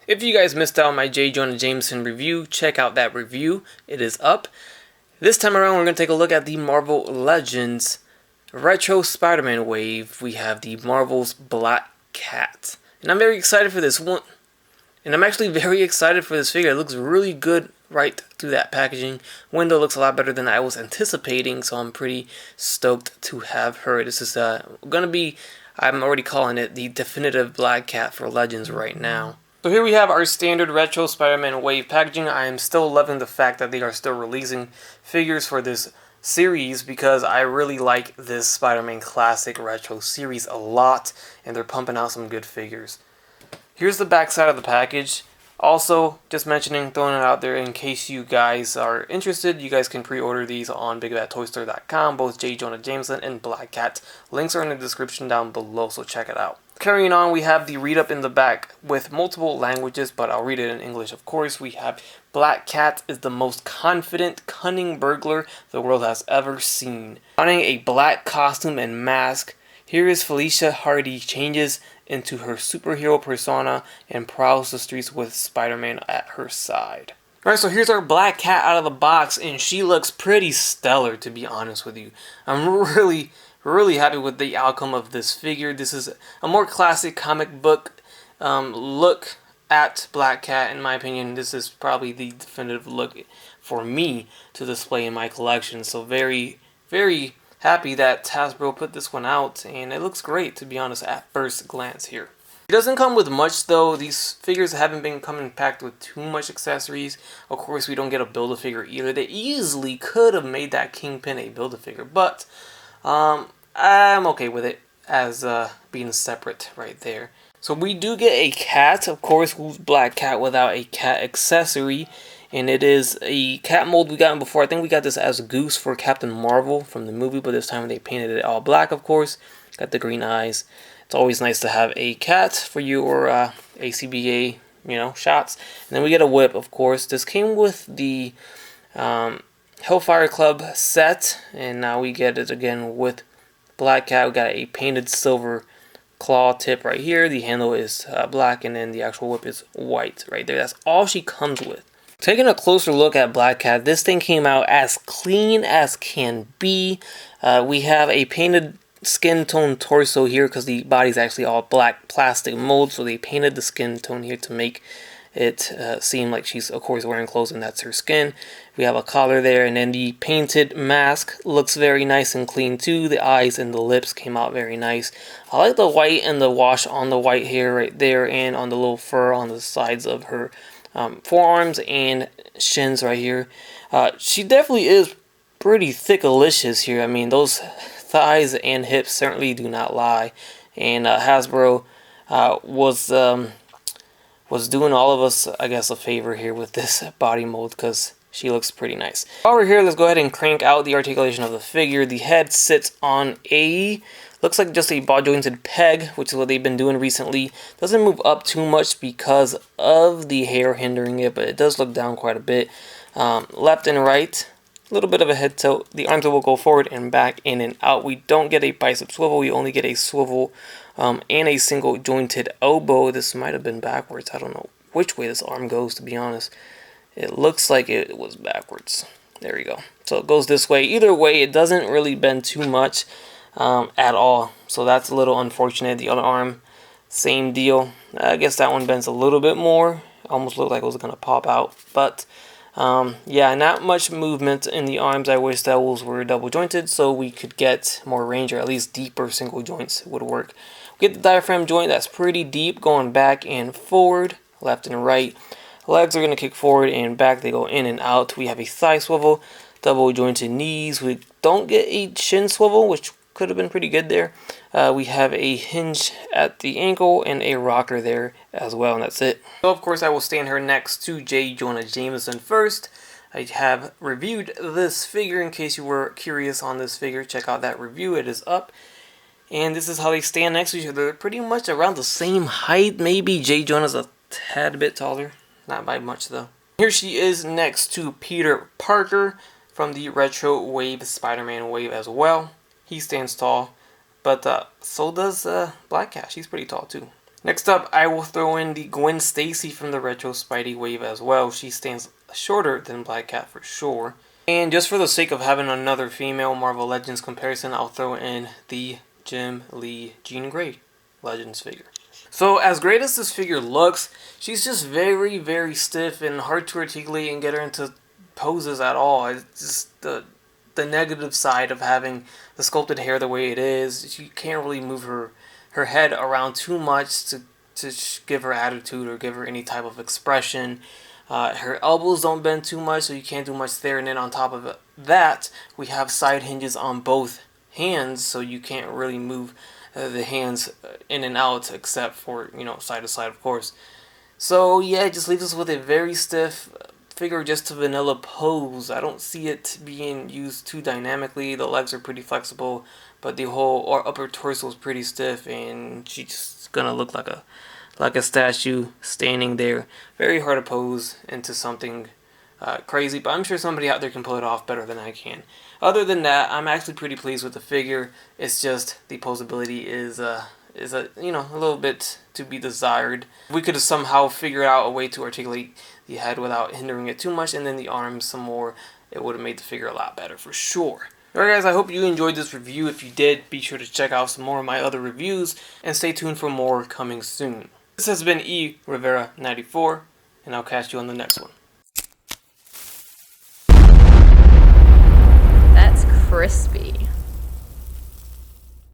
If you guys missed out on my J. Jonah Jameson review, check out that review. It is up. This time around, we're going to take a look at the Marvel Legends Retro Spider-Man wave. We have the Marvel's Black Cat. And I'm very excited for this one. And I'm actually very excited for this figure. It looks really good right through that packaging. Window looks a lot better than I was anticipating, so I'm pretty stoked to have her. This is going to be, I'm already calling it, the definitive Black Cat for Legends right now. So here we have our standard retro Spider-Man wave packaging. I am still loving the fact that they are still releasing figures for this series because I really like this Spider-Man classic retro series a lot, and they're pumping out some good figures. Here's the back side of the package. Also, just mentioning, throwing it out there in case you guys are interested, you guys can pre-order these on BigBadToyStore.com, both J. Jonah Jameson and Black Cat. Links are in the description down below, so check it out. Carrying on, we have the read-up in the back with multiple languages, but I'll read it in English, of course. We have, Black Cat is the most confident, cunning burglar the world has ever seen. Donning a black costume and mask, here is Felicia Hardy changes into her superhero persona and prowls the streets with Spider-Man at her side. Alright, so here's our Black Cat out of the box, and she looks pretty stellar, to be honest with you. I'm really happy with the outcome of this figure. This is a more classic comic book look at Black Cat. In my opinion, this is probably the definitive look for me to display in my collection. So very happy that Hasbro put this one out, and it looks great, to be honest, at first glance here. It doesn't come with much though. These figures haven't been coming packed with too much accessories. Of course, we don't get a Build-A-Figure either. They easily could have made that Kingpin a Build-A-Figure, but I'm okay with it as being separate right there. So we do get a cat, of course, who's Black Cat without a cat accessory. And it is a cat mold we gotten before. I think we got this as Goose for Captain Marvel from the movie, but this time they painted it all black, of course. Got the green eyes. It's always nice to have a cat for your ACBA, shots. And then we get a whip, of course. This came with the Hellfire Club set, and now we get it again with Black Cat. We got a painted silver claw tip right here. The handle is black, and then the actual whip is white right there. That's all she comes with. Taking a closer look at Black Cat, this thing came out as clean as can be. We have a painted skin tone torso here because the body's actually all black plastic mold, so they painted the skin tone here to make it seem like she's, of course, wearing clothes and that's her skin. We have a collar there, and then the painted mask looks very nice and clean too. The eyes and the lips came out very nice. I like the white and the wash on the white hair right there and on the little fur on the sides of her forearms and shins right here. She definitely is pretty thick-alicious here. I mean, those thighs and hips certainly do not lie. And Hasbro was doing all of us, I guess, a favor here with this body mold because she looks pretty nice. While we're here, let's go ahead and crank out the articulation of the figure. The head sits on a, looks like just a ball jointed peg, which is what they've been doing recently. Doesn't move up too much because of the hair hindering it, but it does look down quite a bit. Left and right, a little bit of a head tilt. The arms will go forward and back, in and out. We don't get a bicep swivel. We only get a swivel and a single jointed elbow. This might have been backwards. I don't know which way this arm goes, to be honest. It looks like it was backwards. There we go. So it goes this way. Either way, it doesn't really bend too much at all. So that's a little unfortunate. The other arm, same deal. I guess that one bends a little bit more. Almost looked like it was going to pop out. But yeah, not much movement in the arms. I wish those were double jointed so we could get more range, or at least deeper single joints would work. We get the diaphragm joint. That's pretty deep, going back and forward, left and right. Legs are going to kick forward and back. They go in and out. We have a thigh swivel, double jointed knees. We don't get a shin swivel, which could have been pretty good there. We have a hinge at the ankle and a rocker there as well, and that's it. So of course I will stand her next to J. Jonah Jameson first. I have reviewed this figure. In case you were curious on this figure, check out that review. It is up. And this is how they stand next to each other. They're pretty much around the same height. Maybe J. Jonah's a tad bit taller. Not by much though. Here she is next to Peter Parker from the Retro Wave Spider-Man wave as well. He stands tall, but so does Black Cat. She's pretty tall too. Next up, I will throw in the Gwen Stacy from the Retro Spidey wave as well. She stands shorter than Black Cat for sure. And just for the sake of having another female Marvel Legends comparison, I'll throw in the Jim Lee Jean Grey Legends figure. So as great as this figure looks, she's just very, very stiff and hard to articulate and get her into poses at all. It's just the negative side of having the sculpted hair the way it is. She can't really move her head around too much to give her attitude or give her any type of expression. Her elbows don't bend too much, so you can't do much there. And then on top of that, we have side hinges on both hands, so you can't really move the hands in and out except for, side to side, of course. So yeah, it just leaves us with a very stiff figure, just a vanilla pose. I don't see it being used too dynamically. The legs are pretty flexible, but the whole upper torso is pretty stiff, and she's just gonna look like a statue standing there. Very hard to pose into something crazy, but I'm sure somebody out there can pull it off better than I can. Other than that, I'm actually pretty pleased with the figure. It's just the posability is a little bit to be desired. If we could have somehow figured out a way to articulate the head without hindering it too much, and then the arms some more, it would have made the figure a lot better for sure. Alright guys, I hope you enjoyed this review. If you did, be sure to check out some more of my other reviews, and stay tuned for more coming soon. This has been E. Rivera 94, and I'll catch you on the next one. That's crispy.